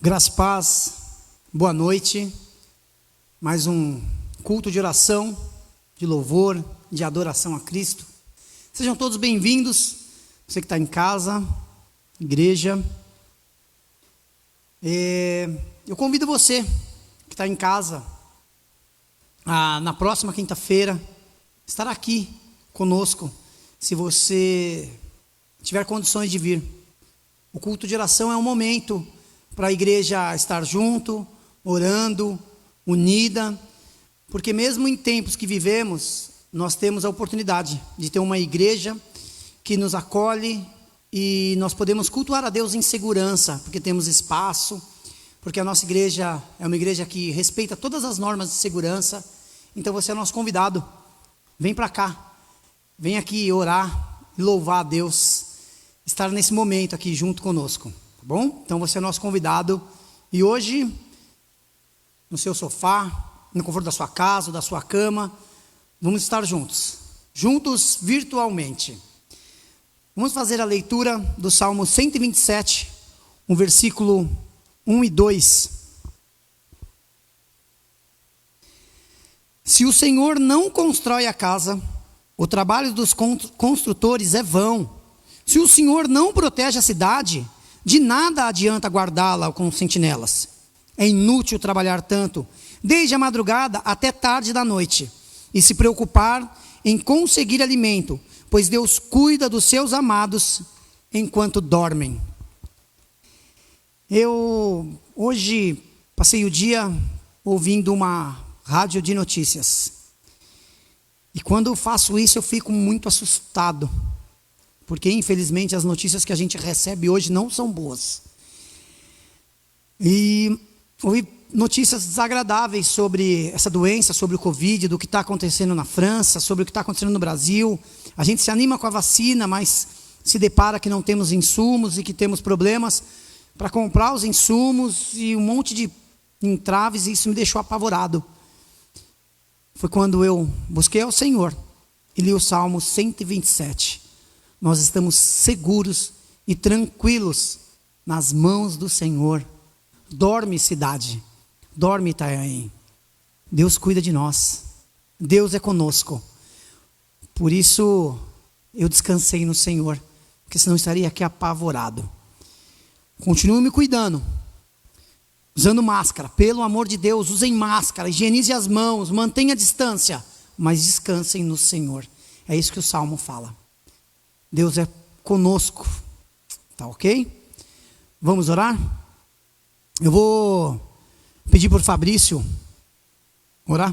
Graça e paz, boa noite. Mais um culto de oração, de louvor, de adoração a Cristo. Sejam todos bem-vindos, você que está em casa, igreja. Eu convido você que está em casa, na próxima quinta-feira, estar aqui conosco, se você tiver condições de vir. O culto de oração é um momento para a igreja estar junto, orando, unida, porque mesmo em tempos que vivemos, nós temos a oportunidade de ter uma igreja que nos acolhe e nós podemos cultuar a Deus em segurança, porque temos espaço, porque a nossa igreja é uma igreja que respeita todas as normas de segurança. Então você é nosso convidado, vem para cá, vem aqui orar e louvar a Deus, estar nesse momento aqui junto conosco. Bom, então você é nosso convidado e hoje, no seu sofá, no conforto da sua casa, da sua cama, vamos estar juntos virtualmente. Vamos fazer a leitura do Salmo 127, um versículo 1 e 2. Se o Senhor não constrói a casa, o trabalho dos construtores é vão. Se o Senhor não protege a cidade, de nada adianta guardá-la com sentinelas. É inútil trabalhar tanto, desde a madrugada até tarde da noite, e se preocupar em conseguir alimento, pois Deus cuida dos seus amados enquanto dormem. Eu hoje passei o dia ouvindo uma rádio de notícias. E quando eu faço isso, eu fico muito assustado. Porque, infelizmente, as notícias que a gente recebe hoje não são boas. E ouvi notícias desagradáveis sobre essa doença, sobre o Covid, do que está acontecendo na França, sobre o que está acontecendo no Brasil. A gente se anima com a vacina, mas se depara que não temos insumos e que temos problemas para comprar os insumos e um monte de entraves, e isso me deixou apavorado. Foi quando eu busquei ao Senhor e li o Salmo 127. Nós estamos seguros e tranquilos nas mãos do Senhor. Dorme, cidade, dorme, Itanhaém. Deus cuida de nós, Deus é conosco. Por isso eu descansei no Senhor, porque senão estaria aqui apavorado. Continue me cuidando, usando máscara, pelo amor de Deus, usem máscara, higienize as mãos, mantenha a distância, mas descansem no Senhor. É isso que o Salmo fala. Deus é conosco, tá ok? Vamos orar? Eu vou pedir por Fabrício orar.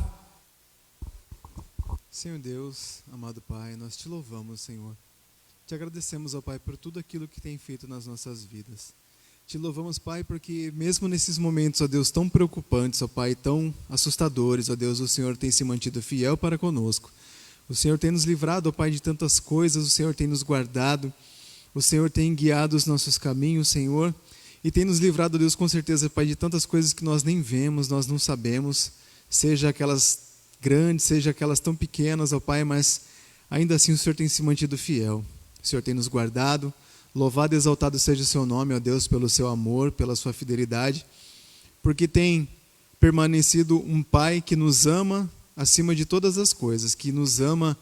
Senhor Deus, amado Pai, nós te louvamos, Senhor. Te agradecemos, ó Pai, por tudo aquilo que tem feito nas nossas vidas. Te louvamos, Pai, porque mesmo nesses momentos, ó Deus, tão preocupantes, ó Pai, tão assustadores, ó Deus, o Senhor tem se mantido fiel para conosco. O Senhor tem nos livrado, ó Pai, de tantas coisas, o Senhor tem nos guardado, o Senhor tem guiado os nossos caminhos, Senhor, e tem nos livrado, Deus, com certeza, Pai, de tantas coisas que nós nem vemos, nós não sabemos, seja aquelas grandes, seja aquelas tão pequenas, ó Pai, mas ainda assim o Senhor tem se mantido fiel, o Senhor tem nos guardado. Louvado e exaltado seja o seu nome, ó Deus, pelo seu amor, pela sua fidelidade, porque tem permanecido um Pai que nos ama acima de todas as coisas, que nos ama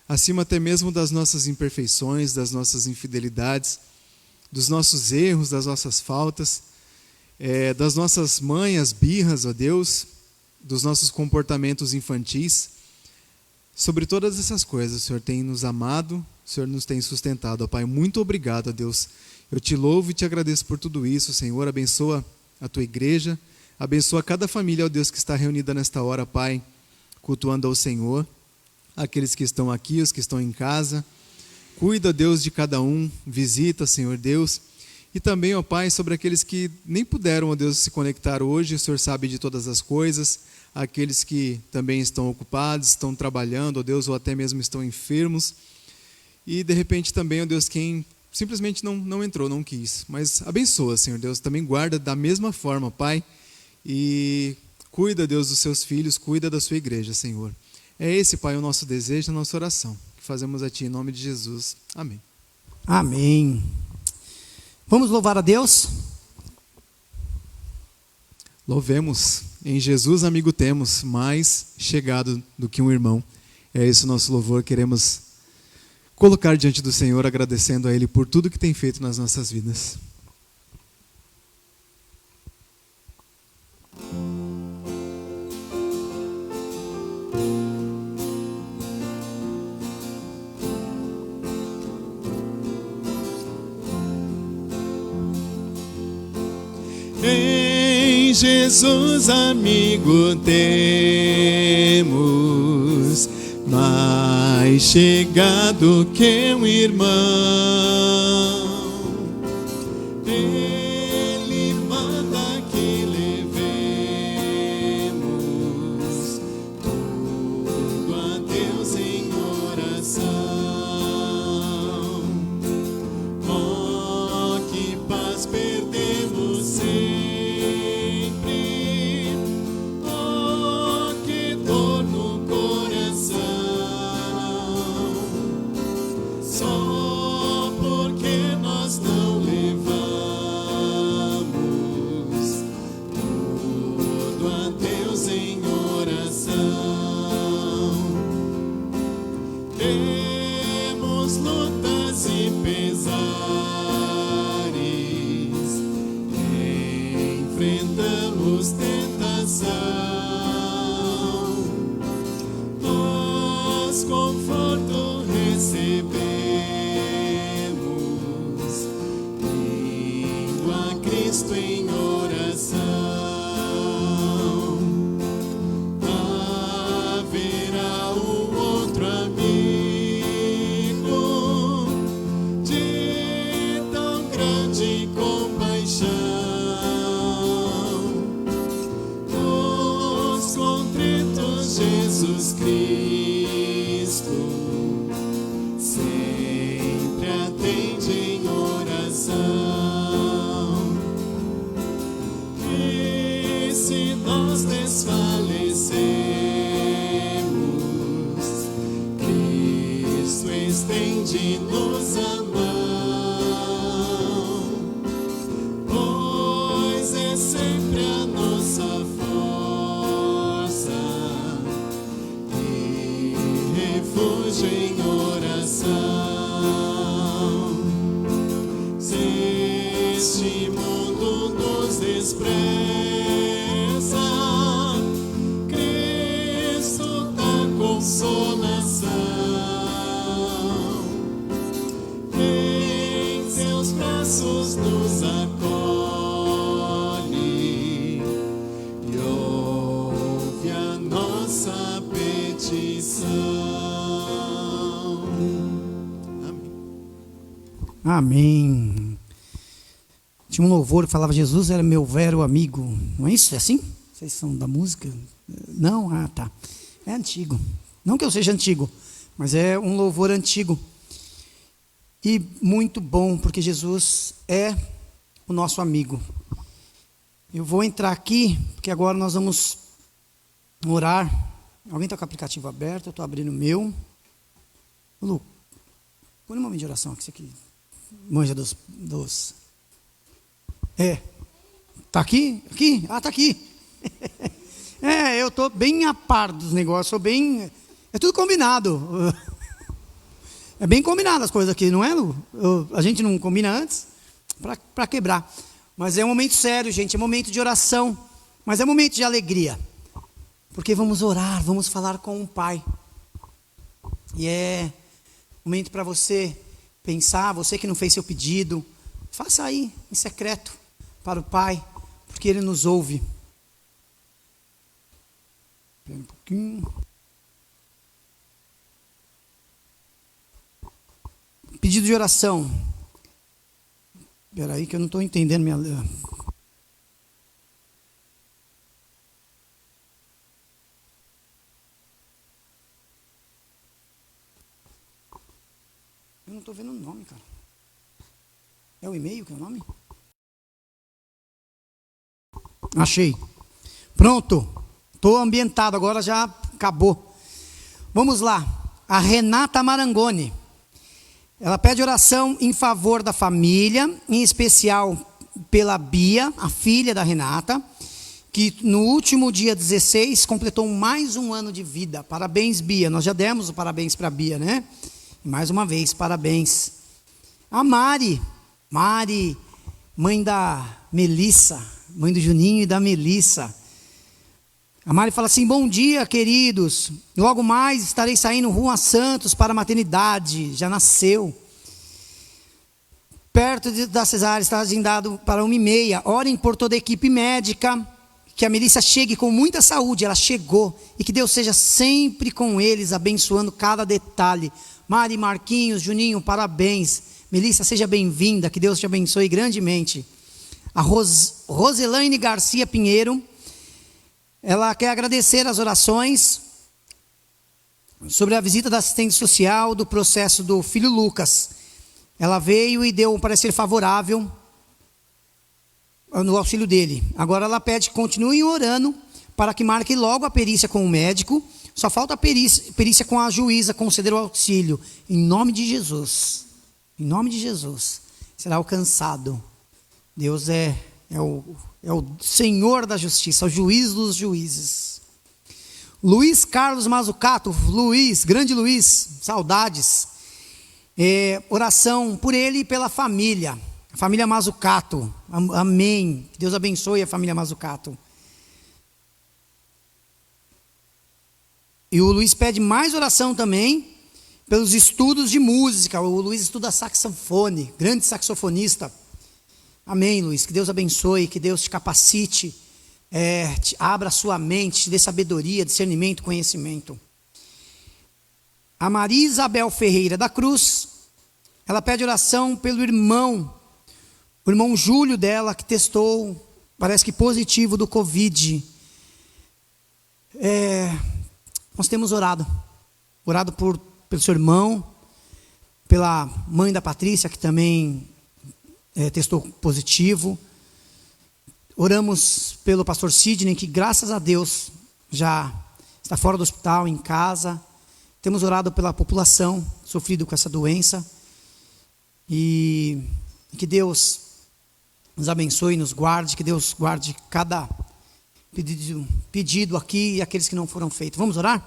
acima até mesmo das nossas imperfeições, das nossas infidelidades, dos nossos erros, das nossas faltas, das nossas manhas, birras, ó Deus, dos nossos comportamentos infantis. Sobre todas essas coisas, o Senhor tem nos amado, o Senhor nos tem sustentado, ó Pai. Muito obrigado, ó Deus. Eu te louvo e te agradeço por tudo isso, Senhor. Abençoa a tua igreja, abençoa cada família, ó Deus, que está reunida nesta hora, Pai, cultuando ao Senhor, aqueles que estão aqui, os que estão em casa. Cuida, Deus, de cada um, visita, Senhor Deus. E também, ó Pai, sobre aqueles que nem puderam, ó Deus, se conectar hoje, o Senhor sabe de todas as coisas. Aqueles que também estão ocupados, estão trabalhando, ó Deus, ou até mesmo estão enfermos. E de repente também, ó Deus, quem simplesmente não entrou, não quis. Mas abençoa, Senhor Deus, também guarda da mesma forma, Pai. E cuida, Deus, dos seus filhos, cuida da sua igreja, Senhor. É esse, Pai, o nosso desejo, a nossa oração, que fazemos a Ti em nome de Jesus. Amém. Amém. Vamos louvar a Deus? Louvemos, em Jesus amigo temos, mais chegado do que um irmão. É esse o nosso louvor, queremos colocar diante do Senhor, agradecendo a Ele por tudo que tem feito nas nossas vidas. Em Jesus amigo temos, mais chegado que um irmão. Ele manda que levemos tudo a Deus em oração. Oh, que paz perdemos sempre. Oh, que dor no coração. Só porque nós não levamos tudo a Deus em oração. Temos lutas e pesares, enfrentamos tentação, nós conforto recebemos, indo a Cristo em oração. Haverá um outro amigo de tão grande compaixão, os contritos Jesus Cristo sempre atende em oração. E se nós desfalecemos, Cristo estende-nos a mão, pois é sempre a nossa força e refúgio em oração. Se este mundo nos despreza, Cristo dá consolação. Em seus braços nos acolhe e ouve a nossa petição. Amém. Tinha um louvor que falava: Jesus era meu vero amigo. Não é isso? É assim? Vocês são da música? Não? Ah, tá. É antigo. Não que eu seja antigo, mas é um louvor antigo. E muito bom, porque Jesus é o nosso amigo. Eu vou entrar aqui, porque agora nós vamos orar. Alguém está com o aplicativo aberto? Eu estou abrindo o meu. Lu, põe um momento de oração, que você aqui manja dos... Tá aqui? Aqui? Ah, tá aqui. Eu estou bem a par dos negócios, sou bem... É tudo combinado. É bem combinado as coisas aqui, não é, Lu? A gente não combina antes para quebrar. Mas é um momento sério, gente, é momento de oração, mas é momento de alegria. Porque vamos orar, vamos falar com o Pai. E é momento para você pensar, você que não fez seu pedido, faça aí, em secreto, para o Pai, porque Ele nos ouve. Espera um pouquinho. Pedido de oração. Espera aí que eu não estou entendendo minha... Eu não estou vendo o nome, cara. É o e-mail que é o nome? Achei. Pronto. Estou ambientado, agora já acabou. Vamos lá. A Renata Marangoni. Ela pede oração em favor da família, em especial pela Bia, a filha da Renata, que no último dia 16 completou mais um ano de vida. Parabéns, Bia. Nós já demos o parabéns para a Bia, né? E mais uma vez, parabéns. A Mari, mãe da Melissa, mãe do Juninho e da Melissa. A Mari fala assim: bom dia, queridos. Logo mais estarei saindo rumo a Santos para a maternidade. Já nasceu. Perto da cesárea, está agendado para 1h30. Orem por toda a equipe médica. Que a Melissa chegue com muita saúde. Ela chegou. E que Deus seja sempre com eles, abençoando cada detalhe. Mari, Marquinhos, Juninho, parabéns. Melissa, seja bem-vinda. Que Deus te abençoe grandemente. A Roselaine Garcia Pinheiro. Ela quer agradecer as orações sobre a visita da assistente social do processo do filho Lucas. Ela veio e deu um parecer favorável no auxílio dele. Agora ela pede que continuem orando para que marque logo a perícia com o médico. Só falta a perícia com a juíza conceder o auxílio. Em nome de Jesus. Em nome de Jesus. Será alcançado. Deus é o Senhor da justiça, o juiz dos juízes. Luiz Carlos Mazzucato. Luiz, grande Luiz, saudades. Oração por ele e pela família. A família Mazzucato. Amém. Que Deus abençoe a família Mazzucato. E o Luiz pede mais oração também pelos estudos de música. O Luiz estuda saxofone, grande saxofonista. Amém, Luiz. Que Deus abençoe, que Deus te capacite, abra a sua mente, te dê sabedoria, discernimento, conhecimento. A Maria Isabel Ferreira da Cruz, ela pede oração pelo irmão, o irmão Júlio dela, que testou, parece que positivo do Covid. Nós temos orado pelo seu irmão, pela mãe da Patrícia, que também testou positivo. Oramos pelo pastor Sidney, que graças a Deus já está fora do hospital, em casa. Temos orado pela população sofrida com essa doença. E que Deus nos abençoe e nos guarde, que Deus guarde cada pedido aqui e aqueles que não foram feitos. Vamos orar?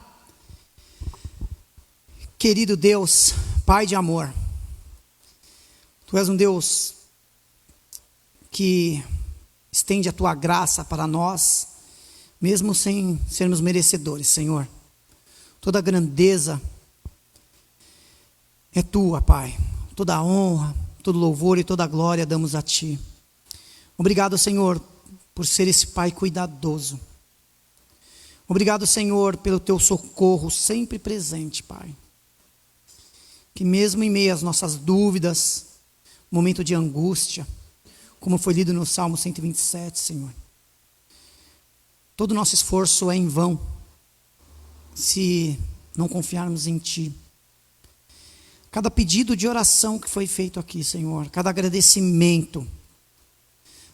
Querido Deus, Pai de amor, Tu és um Deus que estende a Tua graça para nós, mesmo sem sermos merecedores, Senhor. Toda a grandeza é Tua, Pai. Toda a honra, todo louvor e toda a glória damos a Ti. Obrigado, Senhor, por ser esse Pai cuidadoso. Obrigado, Senhor, pelo Teu socorro sempre presente, Pai. Que mesmo em meio às nossas dúvidas, momento de angústia, como foi lido no Salmo 127, Senhor, todo o nosso esforço é em vão, se não confiarmos em Ti. Cada pedido de oração que foi feito aqui, Senhor, cada agradecimento,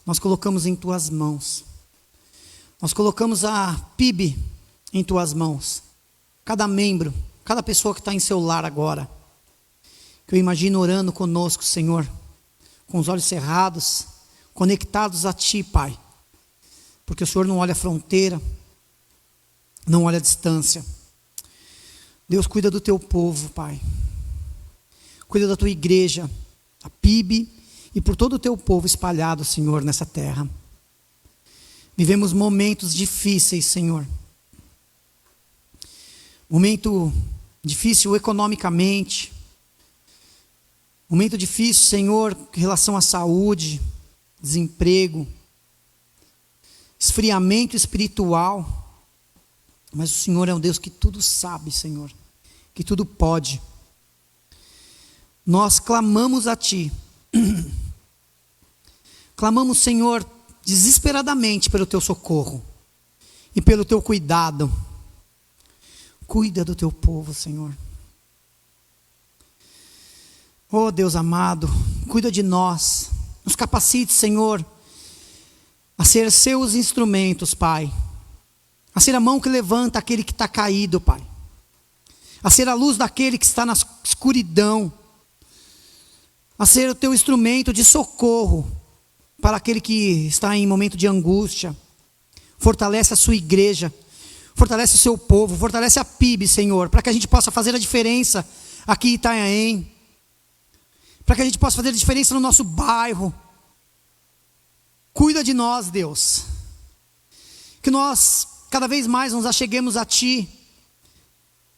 nós colocamos em Tuas mãos. Nós colocamos a PIB em Tuas mãos. Cada membro, cada pessoa que está em seu lar agora, que eu imagino orando conosco, Senhor, com os olhos cerrados, conectados a Ti, Pai. Porque o Senhor não olha a fronteira, não olha a distância. Deus, cuida do Teu povo, Pai. Cuida da Tua igreja, a PIB, e por todo o Teu povo espalhado, Senhor, nessa terra. Vivemos momentos difíceis, Senhor. Momento difícil economicamente. Momento difícil, Senhor, em relação à saúde, desemprego, esfriamento espiritual. Mas o Senhor é um Deus que tudo sabe, Senhor, que tudo pode. Nós clamamos a Ti. Clamamos, Senhor, desesperadamente pelo Teu socorro e pelo Teu cuidado. Cuida do Teu povo, Senhor. Oh Deus amado, cuida de nós. Nos capacite, Senhor, a ser Seus instrumentos, Pai. A ser a mão que levanta aquele que está caído, Pai. A ser a luz daquele que está na escuridão. A ser o Teu instrumento de socorro para aquele que está em momento de angústia. Fortalece a sua igreja, fortalece o seu povo, fortalece a PIB, Senhor, para que a gente possa fazer a diferença aqui em Itanhaém, para que a gente possa fazer a diferença no nosso bairro. Cuida de nós, Deus, que nós cada vez mais nos acheguemos a Ti,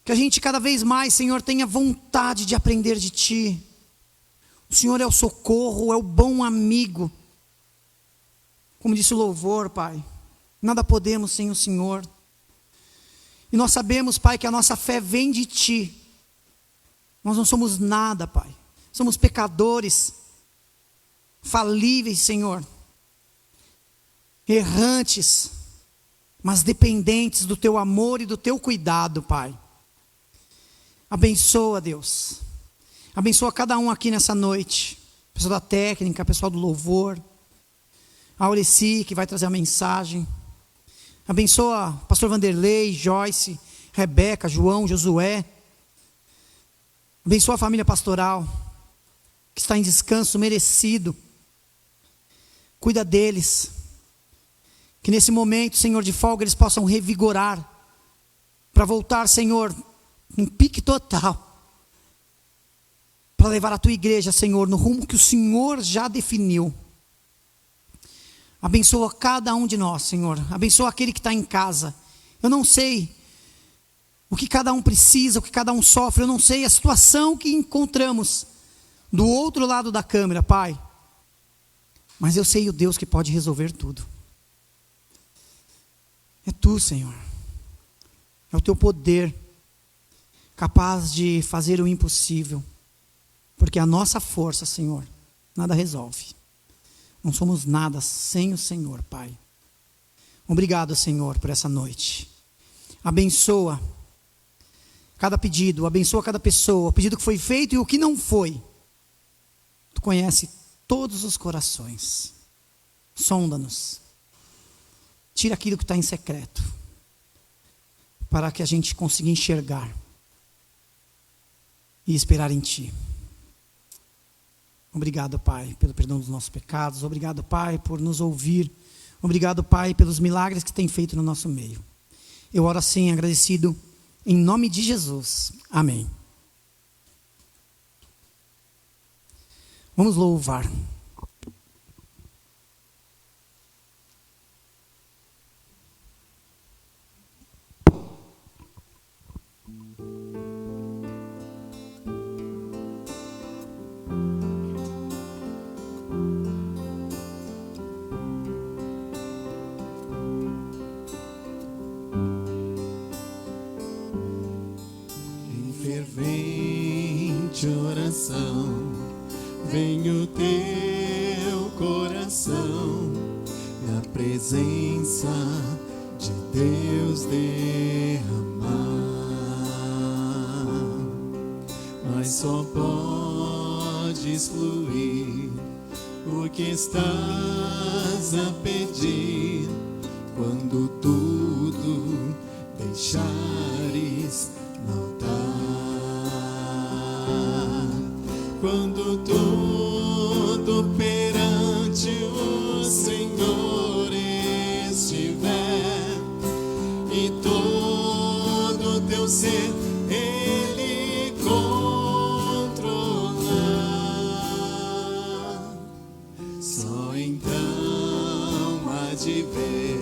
que a gente cada vez mais, Senhor, tenha vontade de aprender de Ti. O Senhor é o socorro, é o bom amigo. Como disse o louvor, Pai, nada podemos sem o Senhor. E nós sabemos, Pai, que a nossa fé vem de Ti. Nós não somos nada, Pai. Somos pecadores, falíveis, Senhor. Errantes, mas dependentes do Teu amor e do Teu cuidado, Pai. Abençoa, Deus. Abençoa cada um aqui nessa noite. Pessoal da técnica, pessoal do louvor. A Aureci, que vai trazer a mensagem. Abençoa o pastor Vanderlei, Joyce, Rebeca, João, Josué. Abençoa a família pastoral, que está em descanso merecido. Cuida deles. Que nesse momento, Senhor, de folga, eles possam revigorar. Para voltar, Senhor, em pique total. Para levar a Tua igreja, Senhor, no rumo que o Senhor já definiu. Abençoa cada um de nós, Senhor. Abençoa aquele que está em casa. Eu não sei o que cada um precisa, o que cada um sofre. Eu não sei a situação que encontramos do outro lado da câmera, Pai. Mas eu sei o Deus que pode resolver tudo. É Tu, Senhor. É o Teu poder capaz de fazer o impossível. Porque a nossa força, Senhor, nada resolve. Não somos nada sem o Senhor, Pai. Obrigado, Senhor, por essa noite. Abençoa cada pedido, abençoa cada pessoa, o pedido que foi feito e o que não foi. Tu conhece todos os corações. Sonda-nos. Tira aquilo que está em secreto, para que a gente consiga enxergar e esperar em Ti. Obrigado, Pai, pelo perdão dos nossos pecados. Obrigado, Pai, por nos ouvir. Obrigado, Pai, pelos milagres que tem feito no nosso meio. Eu oro assim, agradecido, em nome de Jesus. Amém. Vamos louvar. Fervente oração, vem o teu coração na presença de Deus derramar, mas só podes fluir o que estás a pedir quando tudo deixares no altar. Quando tudo perante o Senhor estiver e todo teu ser Ele controlar, só então há de ver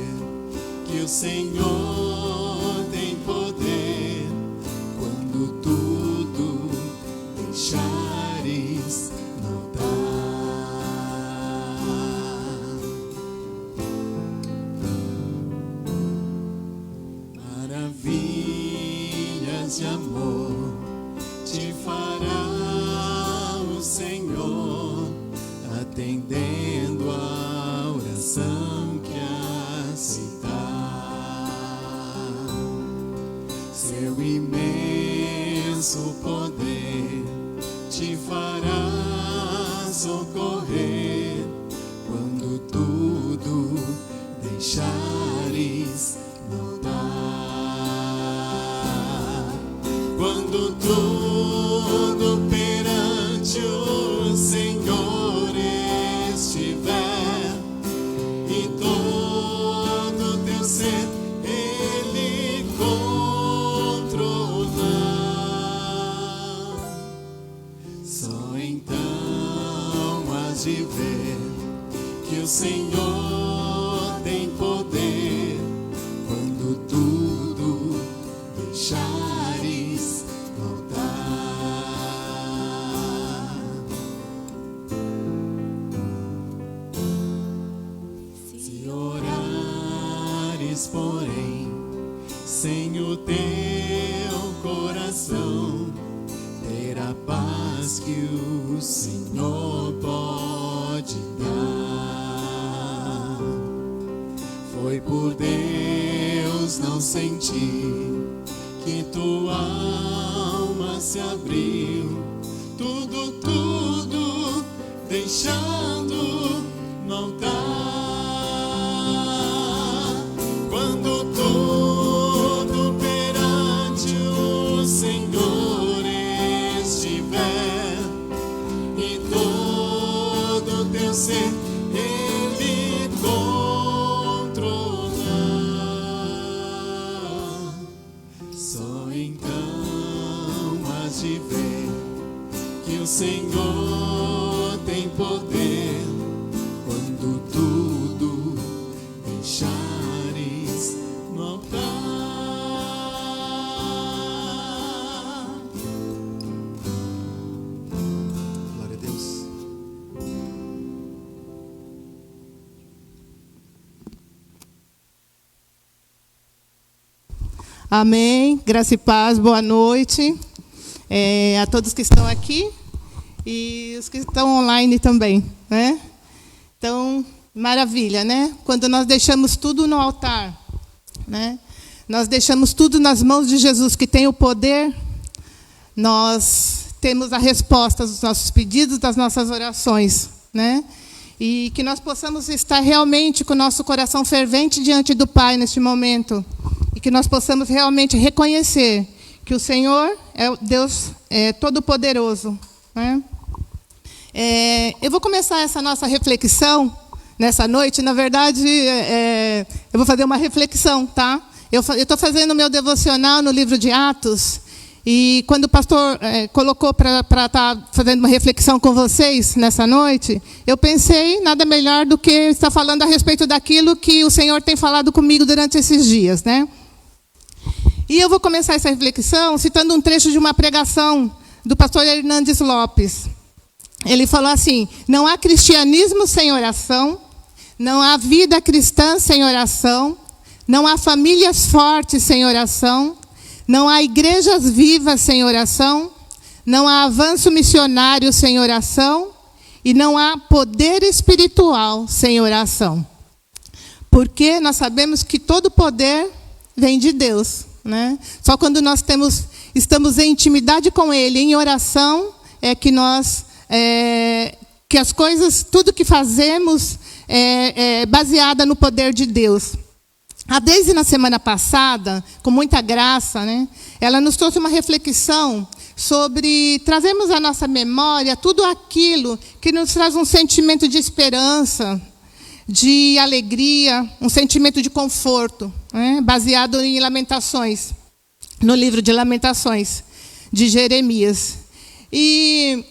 que o Senhor tem poder quando tudo deixares no altar. Maravilhas de amor te fará o Senhor, atendendo a oração que a citar. Seu imenso poder te fará socorrer quando tudo deixares no altar. Quando tudo perante o Senhor estiver e todo teu deixares voltar. Se orares, porém, sem o teu coração, terá paz que o Senhor pode dar. Foi por Deus não sentir que tua alma se abriu, tudo deixando no altar. Quando tudo perante o Senhor estiver e todo teu ser Ele controlar, só então has de ver que o Senhor tem poder. Quando tudo deixares no altar. Glória a Deus. Amém. Graça e paz, boa noite a todos que estão aqui e os que estão online também, né? Então, maravilha, né? Quando nós deixamos tudo no altar, né? Nós deixamos tudo nas mãos de Jesus, que tem o poder, nós temos a resposta dos nossos pedidos, das nossas orações, né? E que nós possamos estar realmente com o nosso coração fervente diante do Pai neste momento. E que nós possamos realmente reconhecer que o Senhor é o Deus Todo-Poderoso, né? Eu vou começar essa nossa reflexão nessa noite. Na verdade, eu vou fazer uma reflexão, tá? Eu estou fazendo o meu devocional no livro de Atos. E quando o pastor colocou para estar fazendo uma reflexão com vocês nessa noite, eu pensei nada melhor do que estar falando a respeito daquilo que o Senhor tem falado comigo durante esses dias, né? E eu vou começar essa reflexão citando um trecho de uma pregação do pastor Hernandes Lopes. Ele falou assim: não há cristianismo sem oração, não há vida cristã sem oração, não há famílias fortes sem oração, não há igrejas vivas sem oração, não há avanço missionário sem oração e não há poder espiritual sem oração. Porque nós sabemos que todo poder vem de Deus, né? Só quando nós estamos em intimidade com Ele, em oração, é que que as coisas, tudo que fazemos é baseada no poder de Deus. A Deise, na semana passada, com muita graça, né, ela nos trouxe uma reflexão sobre trazermos à nossa memória tudo aquilo que nos traz um sentimento de esperança, de alegria, um sentimento de conforto, né, baseado em Lamentações, no livro de Lamentações, de Jeremias. E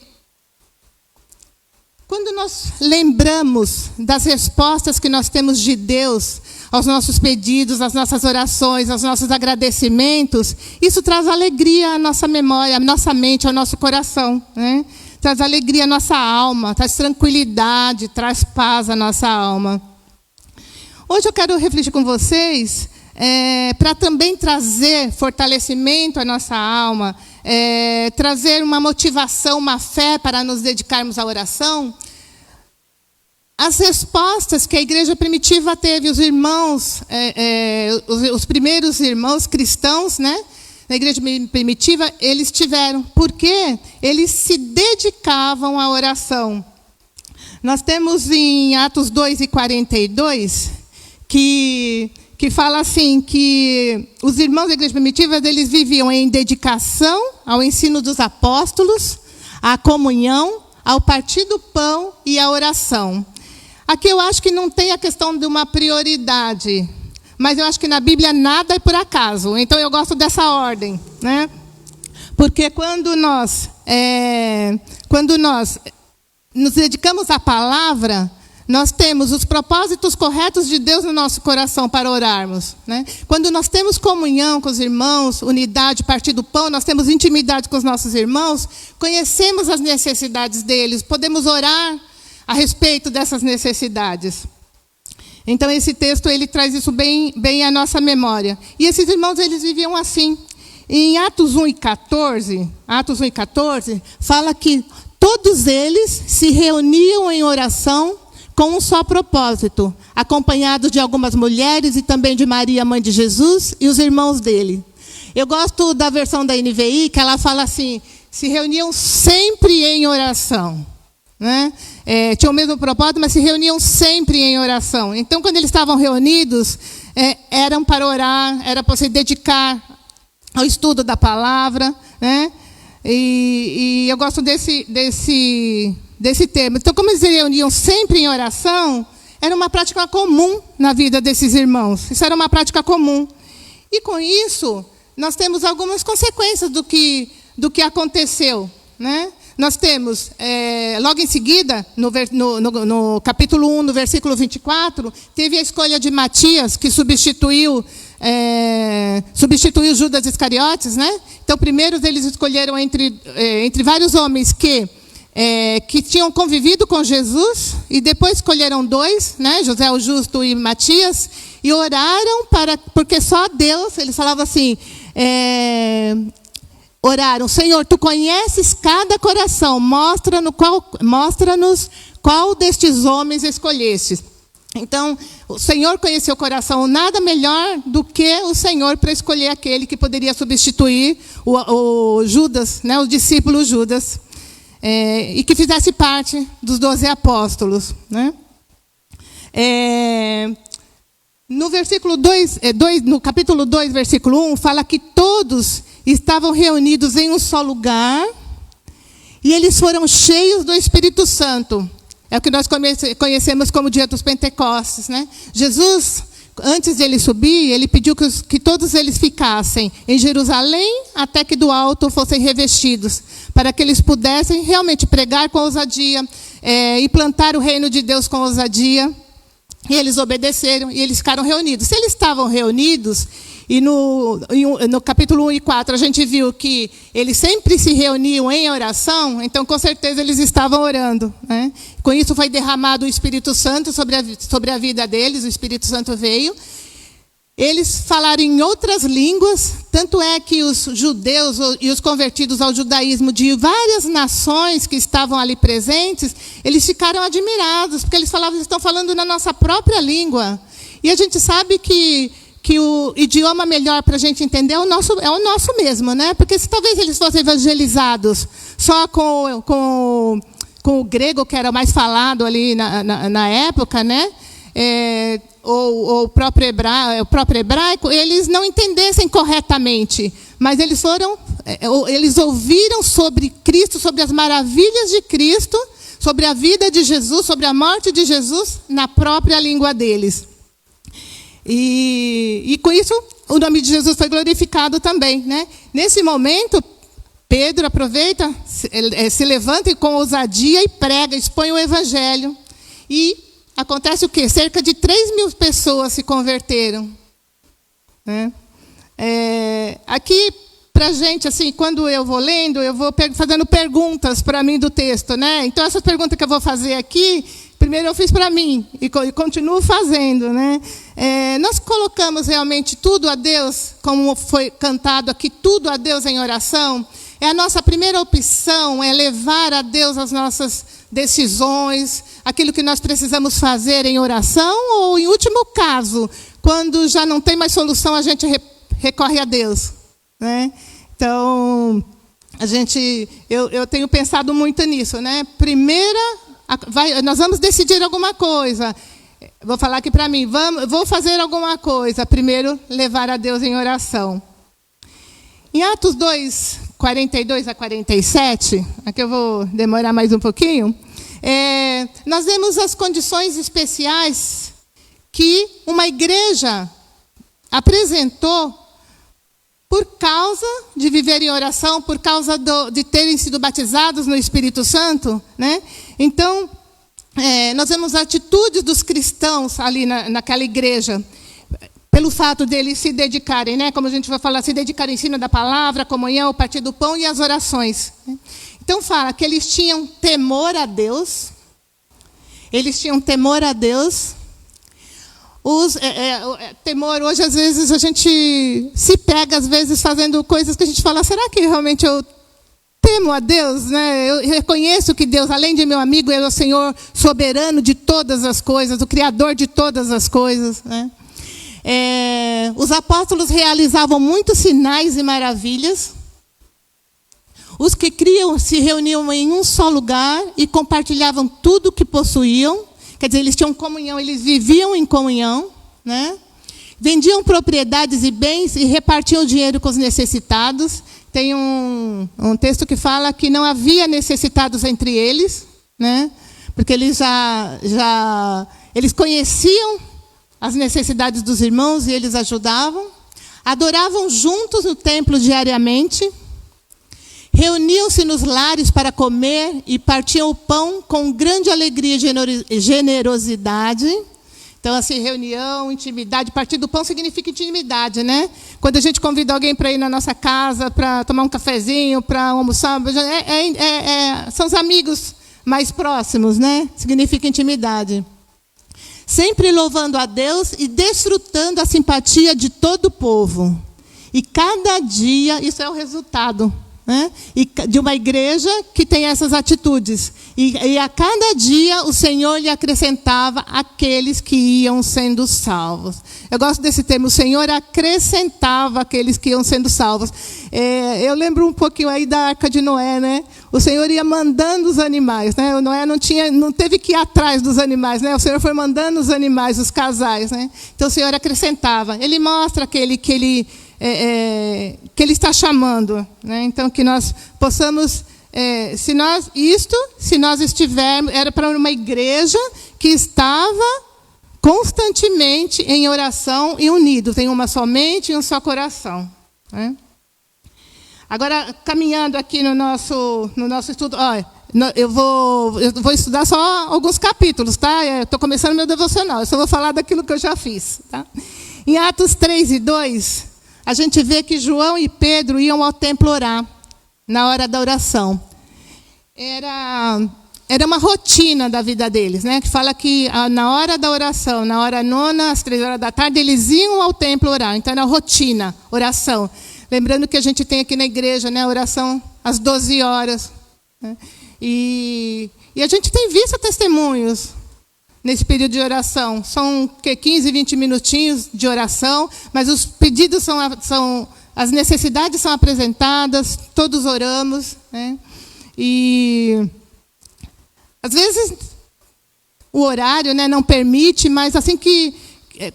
quando nós lembramos das respostas que nós temos de Deus aos nossos pedidos, às nossas orações, aos nossos agradecimentos, isso traz alegria à nossa memória, à nossa mente, ao nosso coração, né? Traz alegria à nossa alma, traz tranquilidade, traz paz à nossa alma. Hoje eu quero refletir com vocês para também trazer fortalecimento à nossa alma, trazer uma motivação, uma fé para nos dedicarmos à oração. As respostas que a igreja primitiva teve, os irmãos, os primeiros irmãos cristãos, né, na igreja primitiva, eles tiveram, porque eles se dedicavam à oração. Nós temos em Atos 2:42, que fala assim, que os irmãos da igreja primitiva, eles viviam em dedicação ao ensino dos apóstolos, à comunhão, ao partir do pão e à oração. Aqui eu acho que não tem a questão de uma prioridade, mas eu acho que na Bíblia nada é por acaso. Então eu gosto dessa ordem, né? Porque quando nós nos dedicamos à palavra, nós temos os propósitos corretos de Deus no nosso coração para orarmos, né? Quando nós temos comunhão com os irmãos, unidade, partir do pão, nós temos intimidade com os nossos irmãos, conhecemos as necessidades deles, podemos orar a respeito dessas necessidades. Então, esse texto ele traz isso bem à nossa memória. E esses irmãos, eles viviam assim. Em Atos 1:14, fala que todos eles se reuniam em oração com um só propósito, acompanhados de algumas mulheres e também de Maria, mãe de Jesus, e os irmãos dele. Eu gosto da versão da NVI, que ela fala assim, se reuniam sempre em oração. Né? Tinham o mesmo propósito, mas se reuniam sempre em oração. Então, quando eles estavam reunidos, eram para orar, era para se dedicar ao estudo da palavra, né? E eu gosto desse termo. Então, como eles se reuniam sempre em oração, era uma prática comum na vida desses irmãos. Isso era uma prática comum. E com isso, nós temos algumas consequências do que aconteceu, né? Nós temos, logo em seguida, no capítulo 1, no versículo 24, teve a escolha de Matias, que substituiu Judas Iscariotes, né? Então, primeiro eles escolheram entre vários homens que tinham convivido com Jesus, e depois escolheram 2, né? José o Justo e Matias, e oraram porque só Deus, eles falavam assim, oraram, Senhor, Tu conheces cada coração, mostra-nos qual destes homens escolhestes. Então, o Senhor conheceu o coração, nada melhor do que o Senhor para escolher aquele que poderia substituir o Judas, né, o discípulo Judas, e que fizesse parte dos 12 apóstolos. Né? No versículo 2, no capítulo 2, versículo 1, fala que todos estavam reunidos em um só lugar e eles foram cheios do Espírito Santo. É o que nós conhecemos como Dia dos Pentecostes, né? Jesus, antes de ele subir, ele pediu que todos eles ficassem em Jerusalém até que do alto fossem revestidos, para que eles pudessem realmente pregar com ousadia, implantar o reino de Deus com ousadia. E eles obedeceram e eles ficaram reunidos. Se eles estavam reunidos, e no capítulo 1 e 4 a gente viu que eles sempre se reuniam em oração, então com certeza eles estavam orando. Né? Com isso foi derramado o Espírito Santo sobre a vida deles, o Espírito Santo veio. Eles falaram em outras línguas, tanto é que os judeus e os convertidos ao judaísmo de várias nações que estavam ali presentes, eles ficaram admirados, porque eles falavam, eles estão falando na nossa própria língua. E a gente sabe que o idioma melhor para a gente entender é o nosso mesmo, né? Porque se talvez eles fossem evangelizados só com o grego, que era mais falado ali na época, né? Ou o próprio hebraico, eles não entendessem corretamente, mas eles ouviram sobre Cristo, sobre as maravilhas de Cristo, sobre a vida de Jesus, sobre a morte de Jesus, na própria língua deles. E com isso, o nome de Jesus foi glorificado também, né? Nesse momento, Pedro aproveita, se levanta e com ousadia e prega, expõe o evangelho. E acontece o quê? Cerca de 3.000 pessoas se converteram. Né? Aqui, para a gente, assim, quando eu vou lendo, eu vou fazendo perguntas para mim do texto. Né? Então, essas perguntas que eu vou fazer aqui, primeiro eu fiz para mim e continuo fazendo. Né? Nós colocamos realmente tudo a Deus, como foi cantado aqui, tudo a Deus em oração. A nossa primeira opção é levar a Deus as nossas decisões, aquilo que nós precisamos fazer em oração, ou, em último caso, quando já não tem mais solução, a gente recorre a Deus. Né? Então, eu tenho pensado muito nisso. Né? Nós vamos decidir alguma coisa. Vou falar aqui para mim, vou fazer alguma coisa. Primeiro, levar a Deus em oração. Em Atos 2, 42 a 47, aqui eu vou demorar mais um pouquinho, nós vemos as condições especiais que uma igreja apresentou por causa de viver em oração, por causa de terem sido batizados no Espírito Santo. Né? Então, nós vemos atitudes dos cristãos ali naquela igreja, pelo fato deles se dedicarem, né? Como a gente vai falar, se dedicarem ao ensino da palavra, a comunhão, o partir do pão e as orações. Então fala que eles tinham temor a Deus. Eles tinham temor a Deus. Temor, hoje às vezes a gente se pega às vezes fazendo coisas que a gente fala, será que realmente eu temo a Deus, né? Eu reconheço que Deus, além de meu amigo, é o Senhor soberano de todas as coisas, o Criador de todas as coisas, né? Os apóstolos realizavam muitos sinais e maravilhas. Os que criam se reuniam em um só lugar e compartilhavam tudo o que possuíam. Quer dizer, eles tinham comunhão, eles viviam em comunhão, né? Vendiam propriedades e bens e repartiam o dinheiro com os necessitados. Tem um texto que fala que não havia necessitados entre eles, né? Porque eles eles conheciam as necessidades dos irmãos e eles ajudavam. Adoravam juntos no templo diariamente. Reuniam-se nos lares para comer e partiam o pão com grande alegria e generosidade. Então, assim, reunião, intimidade. Partir do pão significa intimidade, né? Quando a gente convida alguém para ir na nossa casa, para tomar um cafezinho, para almoçar, são os amigos mais próximos, né? Significa intimidade. Sempre louvando a Deus e desfrutando a simpatia de todo o povo. E cada dia, isso é o resultado, né? E de uma igreja que tem essas atitudes. E a cada dia o Senhor lhe acrescentava aqueles que iam sendo salvos. Eu gosto desse termo, o Senhor acrescentava aqueles que iam sendo salvos. Eu lembro um pouquinho aí da Arca de Noé, né? O Senhor ia mandando os animais, né? O Noé não teve que ir atrás dos animais, né? O Senhor foi mandando os animais, os casais, né? Então o Senhor acrescentava. Ele mostra aquele que ele está chamando, né? Então que nós possamos, se nós estivermos, era para uma igreja que estava constantemente em oração e unidos, em uma só mente e um só coração, né? Agora, caminhando aqui no nosso estudo, eu vou estudar só alguns capítulos, tá? Estou começando meu devocional, eu só vou falar daquilo que eu já fiz, tá? Em Atos 3:2, a gente vê que João e Pedro iam ao templo orar, na hora da oração. Era uma rotina da vida deles, né? Que fala que na hora da oração, na hora nona, às 3 horas da tarde, eles iam ao templo orar. Então era rotina, oração. Lembrando que a gente tem aqui na igreja, né, oração às 12 horas. Né? E a gente tem visto testemunhos nesse período de oração. São 15, 20 minutinhos de oração, mas os pedidos as necessidades são apresentadas, todos oramos, né? E às vezes o horário, né, não permite, mas assim que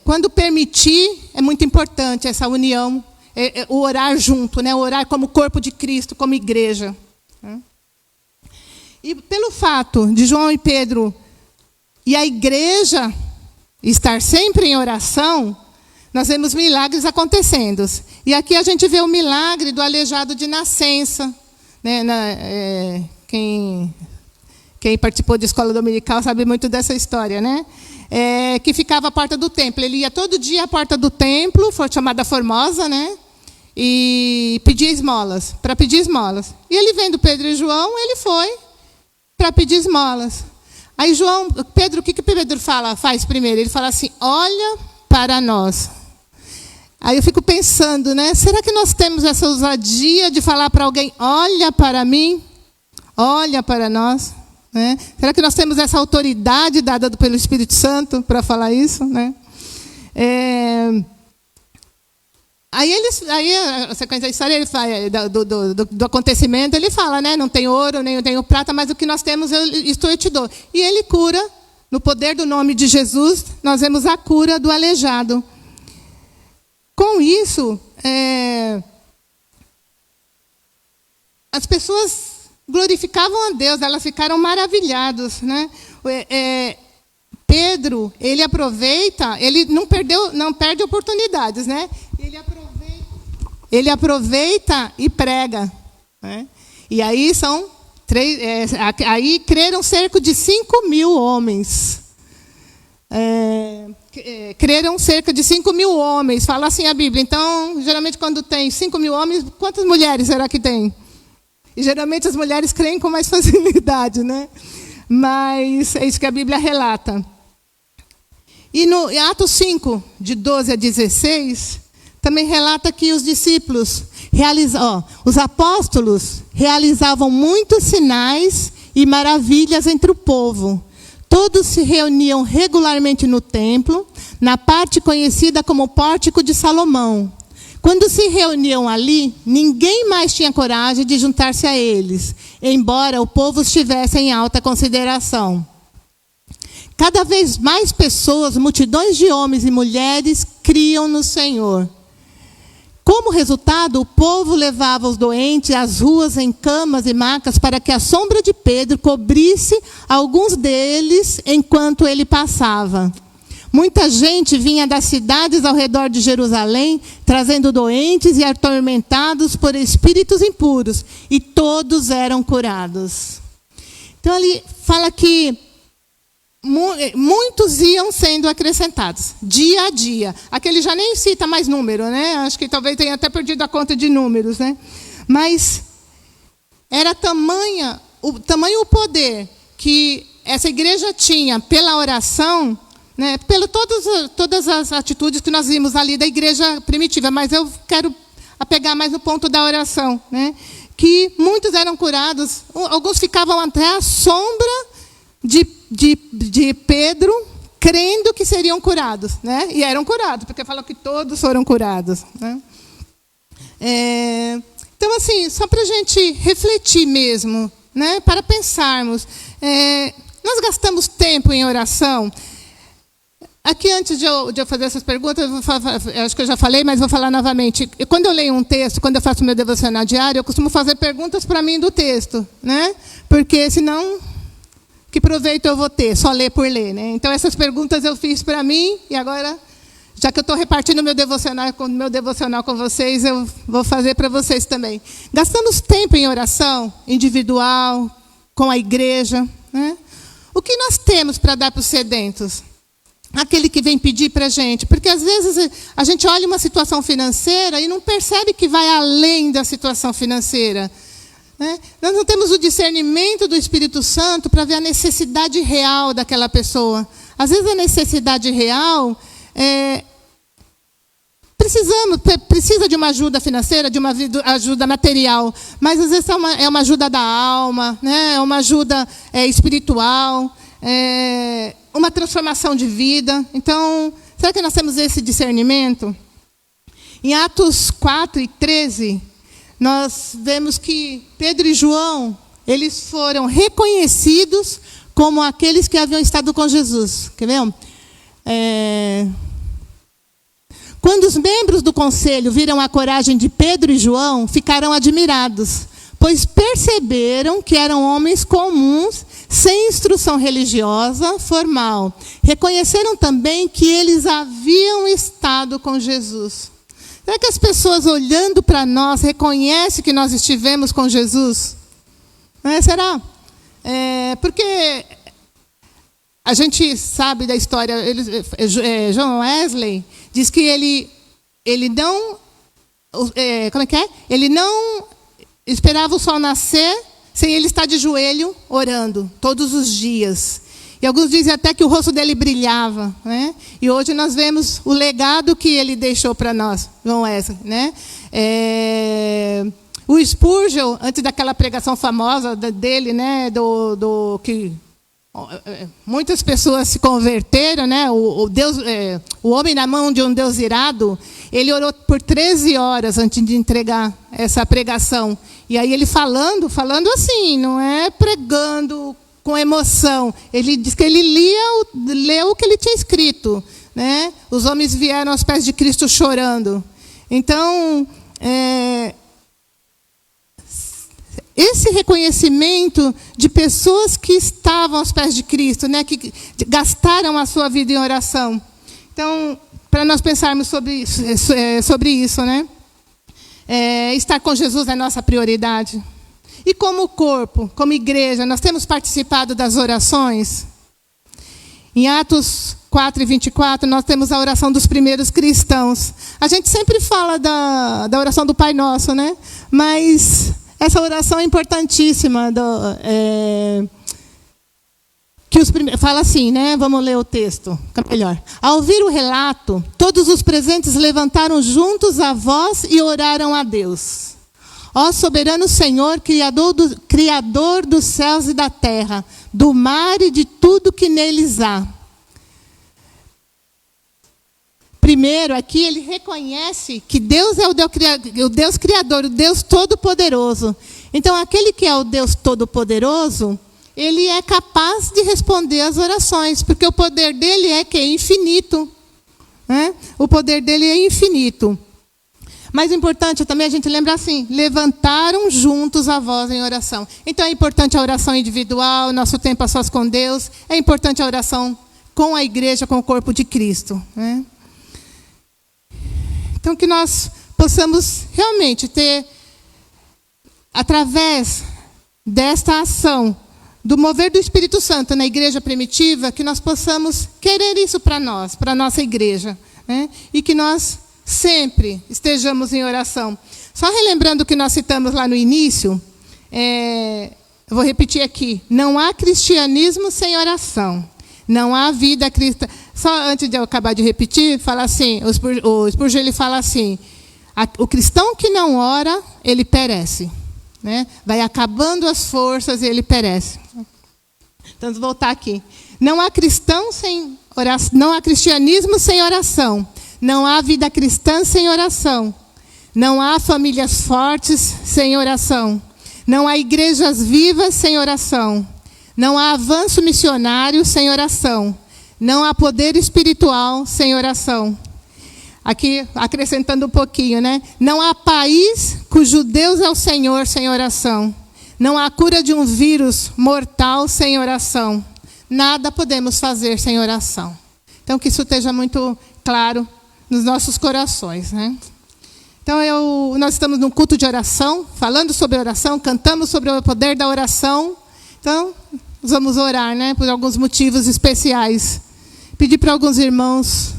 quando permitir, é muito importante essa união, o orar junto, né, o orar como corpo de Cristo, como igreja, né? E pelo fato de João e Pedro e a igreja estar sempre em oração, nós vemos milagres acontecendo. E aqui a gente vê o milagre do aleijado de nascença, né? Quem participou de escola dominical sabe muito dessa história, né? Que ficava à porta do templo. Ele ia todo dia à porta do templo, foi chamada Formosa, né? E pedia esmolas, para pedir esmolas. E ele vendo Pedro e João, ele foi para pedir esmolas. Aí Pedro, o que Pedro faz primeiro? Ele fala assim, olha para nós. Aí eu fico pensando, né? Será que nós temos essa ousadia de falar para alguém, olha para mim, olha para nós? Né? Será que nós temos essa autoridade dada pelo Espírito Santo para falar isso, né? Aí a sequência da história, ele fala, do acontecimento, ele fala, né? Não tenho ouro, nem tenho prata, mas o que nós temos, isto eu te dou. E ele cura, no poder do nome de Jesus, nós vemos a cura do aleijado. Com isso, as pessoas glorificavam a Deus, elas ficaram maravilhadas, né? Pedro, ele aproveita, ele não perde oportunidades, né? Ele aproveita e prega, né? E aí são Aí creram cerca de 5.000 homens. Creram cerca de 5.000 homens. Fala assim a Bíblia. Então, geralmente, quando tem 5.000 homens, quantas mulheres será que tem? E geralmente as mulheres creem com mais facilidade, né? Mas é isso que a Bíblia relata. E no Atos 5, de 12 a 16, também relata que os discípulos os apóstolos realizavam muitos sinais e maravilhas entre o povo. Todos se reuniam regularmente no templo, na parte conhecida como Pórtico de Salomão. Quando se reuniam ali, ninguém mais tinha coragem de juntar-se a eles, embora o povo estivesse em alta consideração. Cada vez mais pessoas, multidões de homens e mulheres, criam no Senhor. Como resultado, o povo levava os doentes às ruas em camas e macas para que a sombra de Pedro cobrisse alguns deles enquanto ele passava. Muita gente vinha das cidades ao redor de Jerusalém, trazendo doentes e atormentados por espíritos impuros, e todos eram curados. Então, ali fala que muitos iam sendo acrescentados, dia a dia. Aqui ele já nem cita mais número, né? Acho que talvez tenha até perdido a conta de números, né? Mas era tamanho o poder que essa igreja tinha pela oração, né? Todas as atitudes que nós vimos ali da igreja primitiva. Mas eu quero apegar mais no ponto da oração, né? Que muitos eram curados, alguns ficavam até à sombra de Pedro, crendo que seriam curados, né? E eram curados, porque falou que todos foram curados, né? Então, assim, só para a gente refletir mesmo, né? Para pensarmos. Nós gastamos tempo em oração. Aqui, antes de eu fazer essas perguntas, eu acho que eu já falei, mas vou falar novamente. Quando eu leio um texto, quando eu faço meu devocional diário, eu costumo fazer perguntas para mim do texto, né? Porque senão, que proveito eu vou ter? Só ler por ler, né? Então, essas perguntas eu fiz para mim, e agora, já que eu estou repartindo meu devocional com vocês, eu vou fazer para vocês também. Gastamos tempo em oração individual, com a igreja, né? O que nós temos para dar para os sedentos? Aquele que vem pedir para a gente. Porque, às vezes, a gente olha uma situação financeira e não percebe que vai além da situação financeira, né? Nós não temos o discernimento do Espírito Santo para ver a necessidade real daquela pessoa. Às vezes, a necessidade real precisa de uma ajuda financeira, de uma ajuda material, mas às vezes é uma ajuda da alma, né? É uma ajuda espiritual, uma transformação de vida. Então, será que nós temos esse discernimento? Em Atos 4 e 13, nós vemos que Pedro e João, eles foram reconhecidos como aqueles que haviam estado com Jesus. Quer ver? Quando os membros do conselho viram a coragem de Pedro e João, ficaram admirados, pois perceberam que eram homens comuns, sem instrução religiosa formal. Reconheceram também que eles haviam estado com Jesus. Será que as pessoas olhando para nós reconhecem que nós estivemos com Jesus? Será? Porque a gente sabe da história. John Wesley diz que ele não... como é que é? Ele não esperava o sol nascer sem ele estar de joelho orando todos os dias. E alguns dizem até que o rosto dele brilhava, né? E hoje nós vemos o legado que ele deixou para nós, John Wesley, né? O Spurgeon, antes daquela pregação famosa dele, né? Que muitas pessoas se converteram, né? O homem na mão de um Deus irado, ele orou por 13 horas antes de entregar essa pregação. E aí ele falando assim, não é pregando com emoção. Ele diz que ele leu o que ele tinha escrito, né? Os homens vieram aos pés de Cristo chorando. Então, esse reconhecimento de pessoas que estavam aos pés de Cristo, né? Que gastaram a sua vida em oração. Então, para nós pensarmos sobre isso, né? Estar com Jesus é nossa prioridade. E como corpo, como igreja, nós temos participado das orações? Em Atos 4:24, nós temos a oração dos primeiros cristãos. A gente sempre fala da oração do Pai Nosso, né? Mas essa oração é importantíssima. Fala assim, né? Vamos ler o texto, fica melhor. Ao ouvir o relato, todos os presentes levantaram juntos a voz e oraram a Deus. Ó soberano Senhor, Criador dos céus e da terra, do mar e de tudo que neles há. Primeiro, aqui ele reconhece que Deus é o Deus Criador, o Deus Todo-Poderoso. Então, aquele que é o Deus Todo-Poderoso, ele é capaz de responder às orações, porque o poder dele é infinito. Né? O poder dele é infinito. Mais importante também a gente lembrar assim, levantaram juntos a voz em oração. Então é importante a oração individual, nosso tempo a sós com Deus, é importante a oração com a igreja, com o corpo de Cristo. Né? Então que nós possamos realmente ter, através desta ação, do mover do Espírito Santo na igreja primitiva, que nós possamos querer isso para nós, para a nossa igreja. Né? E que nós sempre estejamos em oração. Só relembrando o que nós citamos lá no início, eu vou repetir aqui. Não há cristianismo sem oração. Não há vida cristã. Só antes de eu acabar de repetir, fala assim, o Spurgeon ele fala assim, o cristão que não ora, ele perece. Né? Vai acabando as forças e ele perece. Então, vamos voltar aqui. Não há cristão sem oração, não há cristianismo sem oração. Não há vida cristã sem oração. Não há famílias fortes sem oração. Não há igrejas vivas sem oração. Não há avanço missionário sem oração. Não há poder espiritual sem oração. Aqui, acrescentando um pouquinho, né? Não há país cujo Deus é o Senhor sem oração. Não há cura de um vírus mortal sem oração. Nada podemos fazer sem oração. Então, que isso esteja muito claro nos nossos corações, né? Então, nós estamos num culto de oração, falando sobre oração, cantamos sobre o poder da oração. Então, nós vamos orar, né? Por alguns motivos especiais. Pedir para alguns irmãos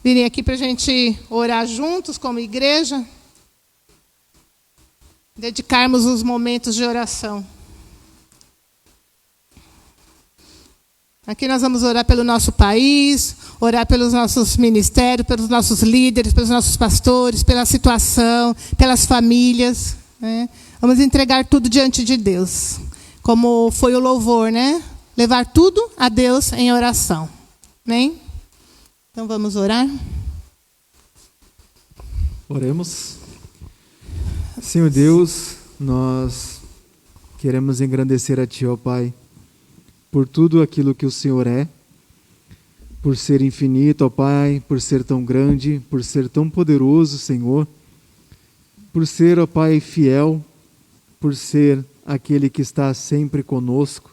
virem aqui para a gente orar juntos como igreja. Dedicarmos os momentos de oração. Aqui nós vamos orar pelo nosso país, orar pelos nossos ministérios, pelos nossos líderes, pelos nossos pastores, pela situação, pelas famílias. Né? Vamos entregar tudo diante de Deus. Como foi o louvor, né? Levar tudo a Deus em oração. Amém? Então vamos orar. Oremos. Senhor Deus, nós queremos engrandecer a Ti, ó Pai, por tudo aquilo que o Senhor é, por ser infinito, ó Pai, por ser tão grande, por ser tão poderoso, Senhor, por ser, ó Pai, fiel, por ser aquele que está sempre conosco,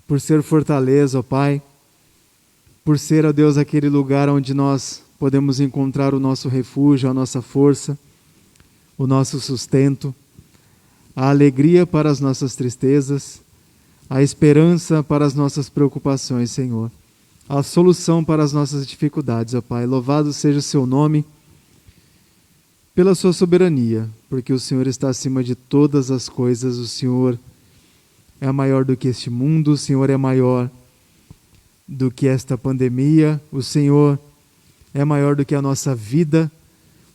por ser fortaleza, ó Pai, por ser, ó Deus, aquele lugar onde nós podemos encontrar o nosso refúgio, a nossa força, o nosso sustento, a alegria para as nossas tristezas, a esperança para as nossas preocupações, Senhor, a solução para as nossas dificuldades, ó Pai. Louvado seja o Seu nome pela Sua soberania, porque o Senhor está acima de todas as coisas, o Senhor é maior do que este mundo, o Senhor é maior do que esta pandemia, o Senhor é maior do que a nossa vida,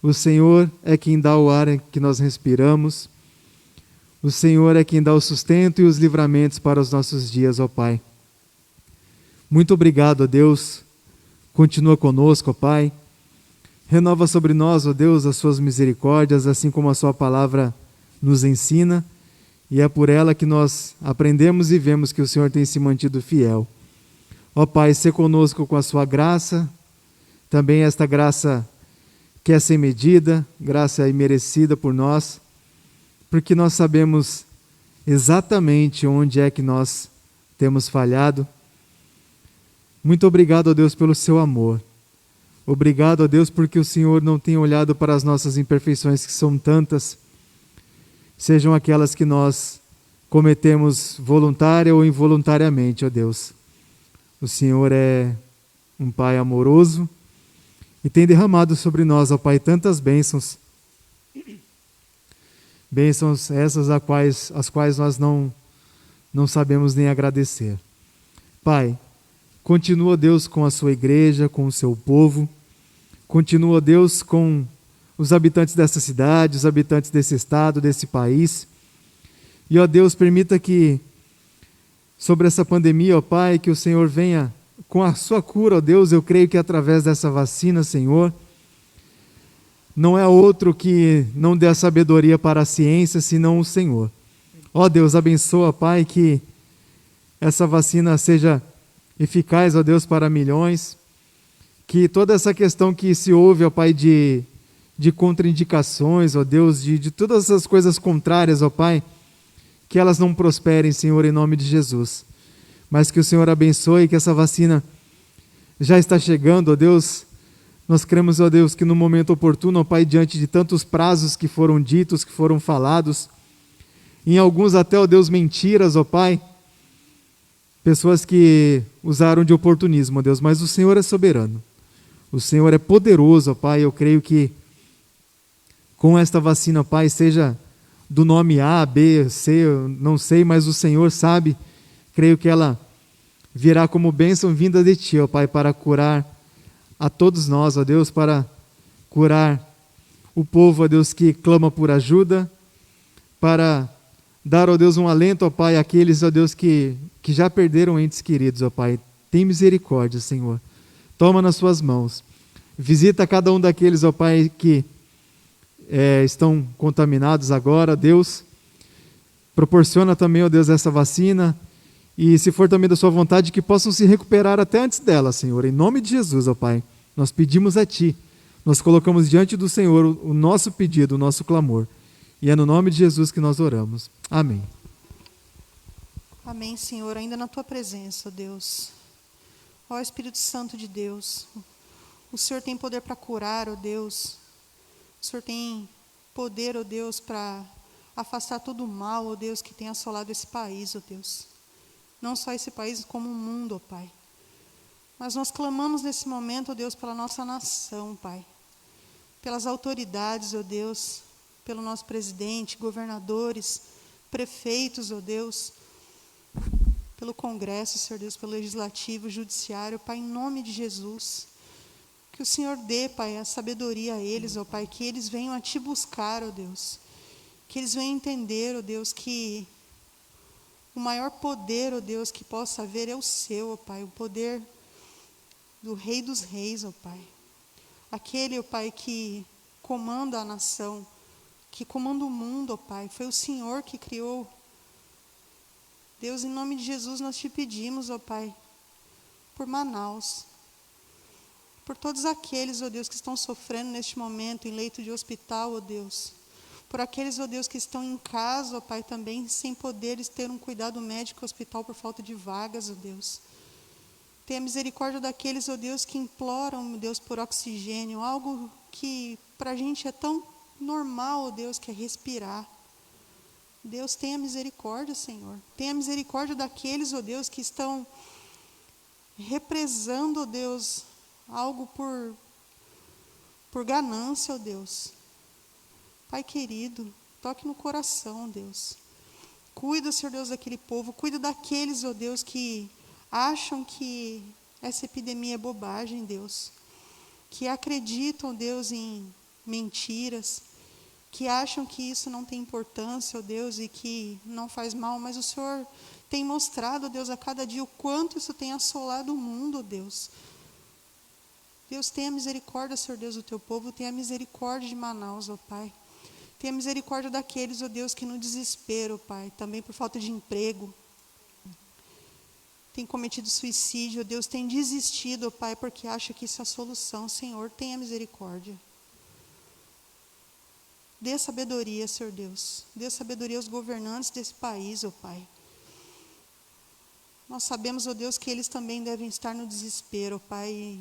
o Senhor é quem dá o ar que nós respiramos, o Senhor é quem dá o sustento e os livramentos para os nossos dias, ó Pai. Muito obrigado, ó Deus, continua conosco, ó Pai, renova sobre nós, ó Deus, as Suas misericórdias, assim como a Sua palavra nos ensina, e é por ela que nós aprendemos e vemos que o Senhor tem se mantido fiel. Ó Pai, sê conosco com a Sua graça, também esta graça que é sem medida, graça imerecida por nós, porque nós sabemos exatamente onde é que nós temos falhado. Muito obrigado, ó Deus, pelo Seu amor. Obrigado, ó Deus, porque o Senhor não tem olhado para as nossas imperfeições, que são tantas, sejam aquelas que nós cometemos voluntária ou involuntariamente, ó Deus. O Senhor é um Pai amoroso e tem derramado sobre nós, ó Pai, tantas bênçãos. Bênçãos essas as quais nós não sabemos nem agradecer. Pai, continua, Deus, com a sua igreja, com o seu povo. Continua, Deus, com os habitantes dessa cidade, os habitantes desse estado, desse país. E, ó Deus, permita que sobre essa pandemia, ó Pai, que o Senhor venha com a sua cura, ó Deus. Eu creio que através dessa vacina, Senhor, não é outro que não dê a sabedoria para a ciência, senão o Senhor. Ó Deus, abençoa, Pai, que essa vacina seja eficaz, ó Deus, para milhões. Que toda essa questão que se ouve, ó Pai, de contraindicações, ó Deus, de todas essas coisas contrárias, ó Pai, que elas não prosperem, Senhor, em nome de Jesus. Mas que o Senhor abençoe, que essa vacina já está chegando, ó Deus. Nós cremos, ó Deus, que no momento oportuno, ó Pai, diante de tantos prazos que foram ditos, que foram falados, em alguns até, ó Deus, mentiras, ó Pai, pessoas que usaram de oportunismo, ó Deus, mas o Senhor é soberano. O Senhor é poderoso, ó Pai. Eu creio que com esta vacina, Pai, seja do nome A, B, C, eu não sei, mas o Senhor sabe. Creio que ela virá como bênção vinda de Ti, ó Pai, para curar a todos nós, ó Deus, para curar o povo, ó Deus, que clama por ajuda, para dar, ó Deus, um alento, ó Pai, àqueles, ó Deus, que já perderam entes queridos, ó Pai. Tem misericórdia, Senhor. Toma nas suas mãos. Visita cada um daqueles, ó Pai, que estão contaminados agora, Deus. Proporciona também, ó Deus, essa vacina. E se for também da sua vontade, que possam se recuperar até antes dela, Senhor. Em nome de Jesus, ó Pai, nós pedimos a Ti. Nós colocamos diante do Senhor o nosso pedido, o nosso clamor. E é no nome de Jesus que nós oramos. Amém. Amém, Senhor. Ainda na Tua presença, ó Deus. Ó Espírito Santo de Deus. O Senhor tem poder para curar, ó Deus. O Senhor tem poder, ó Deus, para afastar todo o mal, ó Deus, que tem assolado esse país, ó Deus. Não só esse país, como o mundo, ó Pai. Mas nós clamamos nesse momento, ó Deus, pela nossa nação, Pai. Pelas autoridades, ó Deus, pelo nosso presidente, governadores, prefeitos, ó Deus, pelo Congresso, Senhor Deus, pelo Legislativo, Judiciário, Pai, em nome de Jesus. Que o Senhor dê, Pai, a sabedoria a eles, ó Pai, que eles venham a Ti buscar, ó Deus. Que eles venham entender, ó Deus, que o maior poder, ó Deus, que possa haver é o Seu, ó Pai, o poder do Rei dos Reis, ó Pai. Aquele, ó Pai, que comanda a nação, que comanda o mundo, ó Pai. Foi o Senhor que criou. Deus, em nome de Jesus, nós Te pedimos, ó Pai, por Manaus, por todos aqueles, ó Deus, que estão sofrendo neste momento em leito de hospital, ó Deus, por aqueles, ó Deus, que estão em casa, ó Pai, também sem poderes ter um cuidado médico no hospital por falta de vagas, ó Deus. Tenha misericórdia daqueles, ó Deus, que imploram, ó Deus, por oxigênio, algo que para a gente é tão normal, ó Deus, que é respirar. Deus, tenha misericórdia, Senhor. Tenha misericórdia daqueles, ó Deus, que estão represando, ó Deus, algo por ganância, ó Deus. Pai querido, toque no coração, ó Deus. Cuida, Senhor Deus, daquele povo. Cuida daqueles, ó Deus, que acham que essa epidemia é bobagem, Deus. Que acreditam, Deus, em mentiras. Que acham que isso não tem importância, ó Deus, e que não faz mal, mas o Senhor tem mostrado, ó Deus, a cada dia o quanto isso tem assolado o mundo, ó Deus. Deus, tenha misericórdia, Senhor Deus, do Teu povo, tenha misericórdia de Manaus, ó Pai. Tenha misericórdia daqueles, ó Deus, que no desespero, ó Pai, também por falta de emprego, tem cometido suicídio, ó Deus, tem desistido, ó Pai, porque acha que isso é a solução. Senhor, tenha misericórdia. Dê sabedoria, Senhor Deus. Dê sabedoria aos governantes desse país, ó Pai. Nós sabemos, ó Deus, que eles também devem estar no desespero, ó Pai,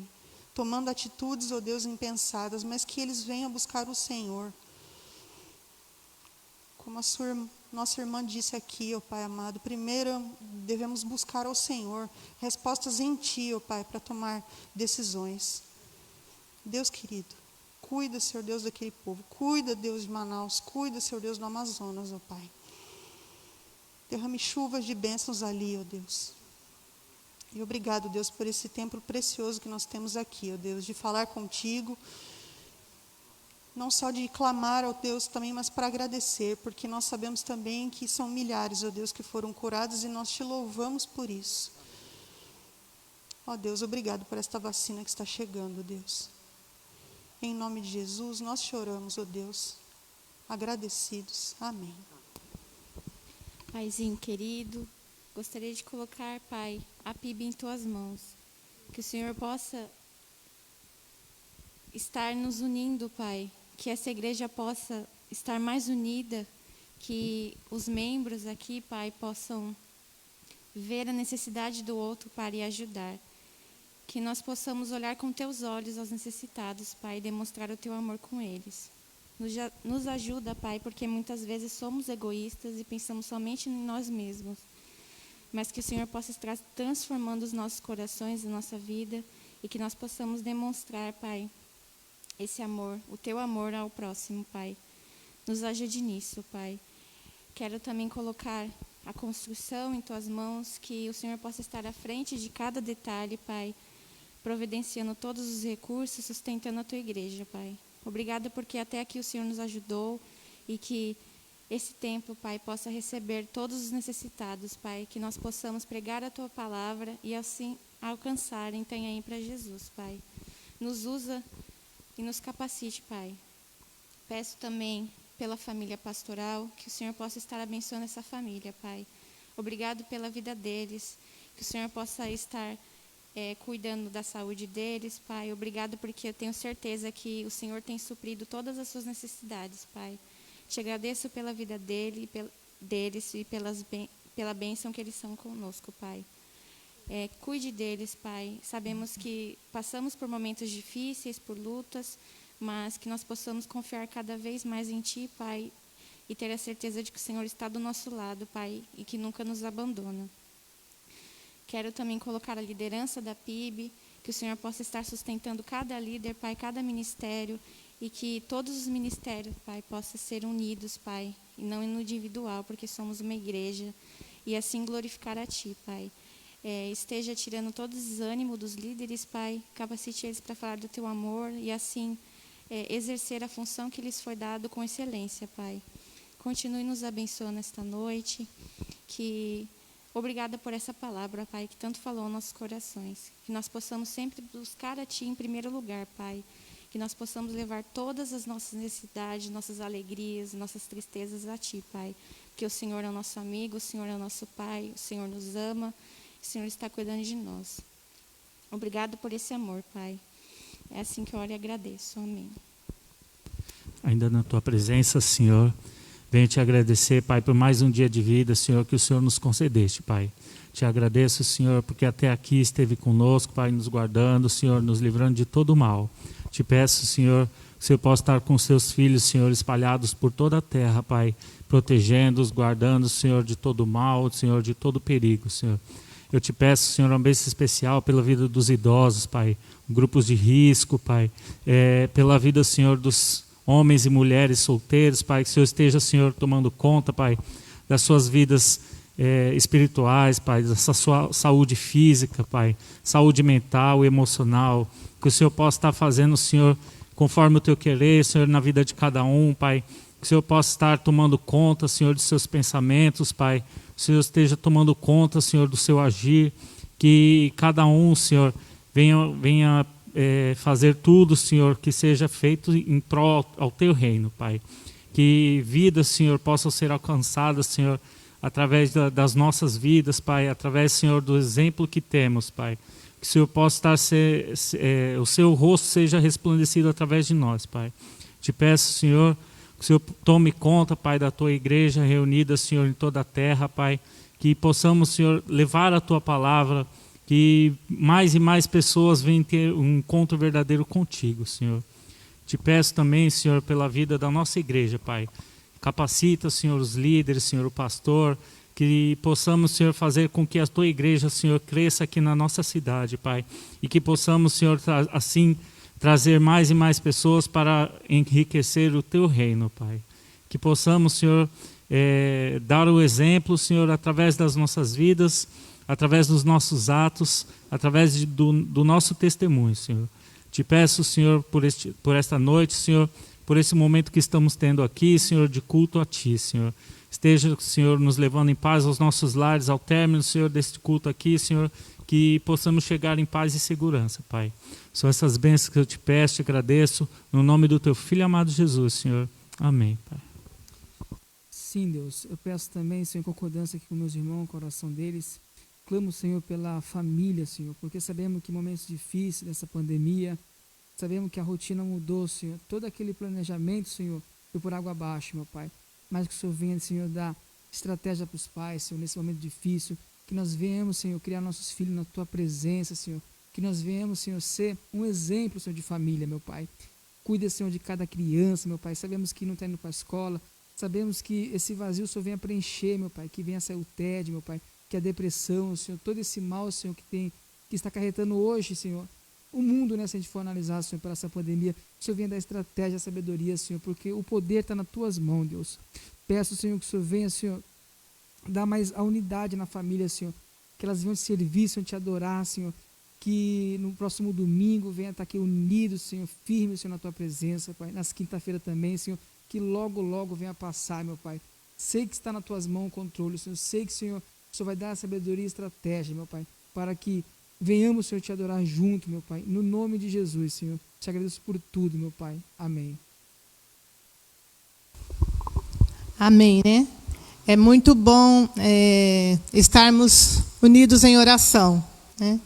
tomando atitudes, ó Deus, impensadas, mas que eles venham buscar o Senhor. Como Como nossa irmã disse aqui, ó Pai amado, primeiro devemos buscar ao Senhor respostas em Ti, ó Pai, para tomar decisões. Deus querido, cuida, Senhor Deus, daquele povo. Cuida, Deus, de Manaus. Cuida, Senhor Deus, do Amazonas, ó Pai. Derrame chuvas de bênçãos ali, ó Deus. E obrigado, Deus, por esse tempo precioso que nós temos aqui, ó Deus, de falar contigo. Não só de clamar ao Deus também, mas para agradecer, porque nós sabemos também que são milhares, ó Deus, que foram curados e nós te louvamos por isso. Ó Deus, obrigado por esta vacina que está chegando, Deus. Em nome de Jesus, nós choramos, ó Deus, agradecidos. Amém. Paizinho querido, gostaria de colocar, Pai, a PIB em Tuas mãos. Que o Senhor possa estar nos unindo, Pai. Que essa igreja possa estar mais unida, que os membros aqui, Pai, possam ver a necessidade do outro, Pai, e ajudar. Que nós possamos olhar com Teus olhos aos necessitados, Pai, e demonstrar o Teu amor com eles. Nos ajuda, Pai, porque muitas vezes somos egoístas e pensamos somente em nós mesmos. Mas que o Senhor possa estar transformando os nossos corações, a nossa vida, e que nós possamos demonstrar, Pai, esse amor, o Teu amor ao próximo, Pai. Nos ajude nisso, Pai. Quero também colocar a construção em Tuas mãos, que o Senhor possa estar à frente de cada detalhe, Pai, providenciando todos os recursos, sustentando a Tua igreja, Pai. Obrigada porque até aqui o Senhor nos ajudou e que esse templo, Pai, possa receber todos os necessitados, Pai, que nós possamos pregar a Tua palavra e assim alcançar em Itanhaém para Jesus, Pai. Nos usa e nos capacite, Pai. Peço também pela família pastoral, que o Senhor possa estar abençoando essa família, Pai. Obrigado pela vida deles, que o Senhor possa estar cuidando da saúde deles, Pai. Obrigado porque eu tenho certeza que o Senhor tem suprido todas as suas necessidades, Pai. Te agradeço pela vida deles e pela bênção que eles são conosco, Pai. Cuide deles, Pai. Sabemos que passamos por momentos difíceis, por lutas, mas que nós possamos confiar cada vez mais em Ti, Pai, e ter a certeza de que o Senhor está do nosso lado, Pai, e que nunca nos abandona. Quero também colocar a liderança da PIB, que o Senhor possa estar sustentando cada líder, Pai, cada ministério, e que todos os ministérios, Pai, possam ser unidos, Pai, e não no individual, porque somos uma igreja, e assim glorificar a Ti, Pai. Esteja tirando todo o desânimo dos líderes, Pai, capacite eles para falar do Teu amor e assim exercer a função que lhes foi dado com excelência, Pai. Continue nos abençoando esta noite, obrigada por essa palavra, Pai, que tanto falou aos nossos corações, que nós possamos sempre buscar a Ti em primeiro lugar, Pai, que nós possamos levar todas as nossas necessidades, nossas alegrias, nossas tristezas a Ti, Pai, porque o Senhor é o nosso amigo, o Senhor é o nosso Pai, o Senhor nos ama, o Senhor está cuidando de nós. Obrigado por esse amor, Pai. É assim que eu oro e agradeço. Amém. Ainda na Tua presença, Senhor, venho Te agradecer, Pai, por mais um dia de vida, Senhor, que o Senhor nos concedeste, Pai. Te agradeço, Senhor, porque até aqui esteve conosco, Pai, nos guardando, Senhor, nos livrando de todo o mal. Te peço, Senhor, que o Senhor possa estar com Seus filhos, Senhor, espalhados por toda a terra, Pai, protegendo-os, guardando, Senhor, de todo o mal, Senhor, de todo o perigo, Senhor. Eu te peço, Senhor, uma bênção especial pela vida dos idosos, Pai, grupos de risco, Pai, pela vida, Senhor, dos homens e mulheres solteiros, Pai, que o Senhor esteja, Senhor, tomando conta, Pai, das suas vidas espirituais, Pai, dessa sua saúde física, Pai, saúde mental e emocional, que o Senhor possa estar fazendo, Senhor, conforme o Teu querer, Senhor, na vida de cada um, Pai, que o Senhor possa estar tomando conta, Senhor, de seus pensamentos, Pai, que o Senhor esteja tomando conta, Senhor, do seu agir, que cada um, Senhor, venha fazer tudo, Senhor, que seja feito em prol ao Teu reino, Pai. Que vidas, Senhor, possam ser alcançadas, Senhor, através das nossas vidas, Pai, através, Senhor, do exemplo que temos, Pai. Que o Senhor possa estar, o Seu rosto seja resplandecido através de nós, Pai. Te peço, Senhor, que o Senhor tome conta, Pai, da Tua igreja reunida, Senhor, em toda a terra, Pai. Que possamos, Senhor, levar a Tua palavra, que mais e mais pessoas venham ter um encontro verdadeiro contigo, Senhor. Te peço também, Senhor, pela vida da nossa igreja, Pai. Capacita, Senhor, os líderes, Senhor, o pastor, que possamos, Senhor, fazer com que a Tua igreja, Senhor, cresça aqui na nossa cidade, Pai. E que possamos, Senhor, assim, trazer mais e mais pessoas para enriquecer o Teu reino, Pai. Que possamos, Senhor, dar o exemplo, Senhor, através das nossas vidas, através dos nossos atos, através do nosso testemunho, Senhor. Te peço, Senhor, por esta noite, Senhor, por esse momento que estamos tendo aqui, Senhor, de culto a Ti, Senhor. Esteja, Senhor, nos levando em paz aos nossos lares, ao término, Senhor, deste culto aqui, Senhor, que possamos chegar em paz e segurança, Pai. São essas bênçãos que eu te peço, te agradeço, no nome do Teu Filho amado Jesus, Senhor. Amém, Pai. Sim, Deus, eu peço também, Senhor, em concordância aqui com meus irmãos, com o coração deles. Clamo, Senhor, pela família, Senhor, porque sabemos que momentos difíceis dessa pandemia, sabemos que a rotina mudou, Senhor. Todo aquele planejamento, Senhor, foi por água abaixo, meu Pai. Mas que o Senhor venha, Senhor, dar estratégia para os pais, Senhor, nesse momento difícil. Que nós venhamos, Senhor, criar nossos filhos na Tua presença, Senhor. Que nós venhamos, Senhor, ser um exemplo, Senhor, de família, meu Pai. Cuida, Senhor, de cada criança, meu Pai. Sabemos que não está indo para a escola. Sabemos que esse vazio o Senhor venha preencher, meu Pai. Que venha sair o tédio, meu Pai. Que a depressão, Senhor, todo esse mal, Senhor, que está acarretando hoje, Senhor, o mundo, né, se a gente for analisar, Senhor, pela essa pandemia, o Senhor venha dar estratégia, sabedoria, Senhor, porque o poder está nas Tuas mãos, Deus. Peço, Senhor, que o Senhor venha, Senhor, dar mais a unidade na família, Senhor, que elas venham te servir, Senhor, te adorar, Senhor, que no próximo domingo venha estar aqui unidos, Senhor, firmes, Senhor, na Tua presença, Pai, nas quinta-feira também, Senhor, que logo, logo venha passar, meu Pai. Sei que está nas Tuas mãos o controle, Senhor, sei que, Senhor, o Senhor vai dar a sabedoria e estratégia, meu Pai, para que venhamos, Senhor, te adorar junto, meu Pai, no nome de Jesus, Senhor. Te agradeço por tudo, meu Pai. Amém. Amém, né? É muito bom estarmos unidos em oração, né?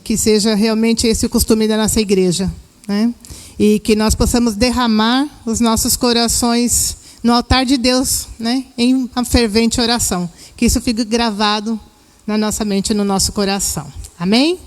Que seja realmente esse o costume da nossa igreja, né? E que nós possamos derramar os nossos corações no altar de Deus, né? Em uma fervente oração. Que isso fique gravado na nossa mente e no nosso coração. Amém?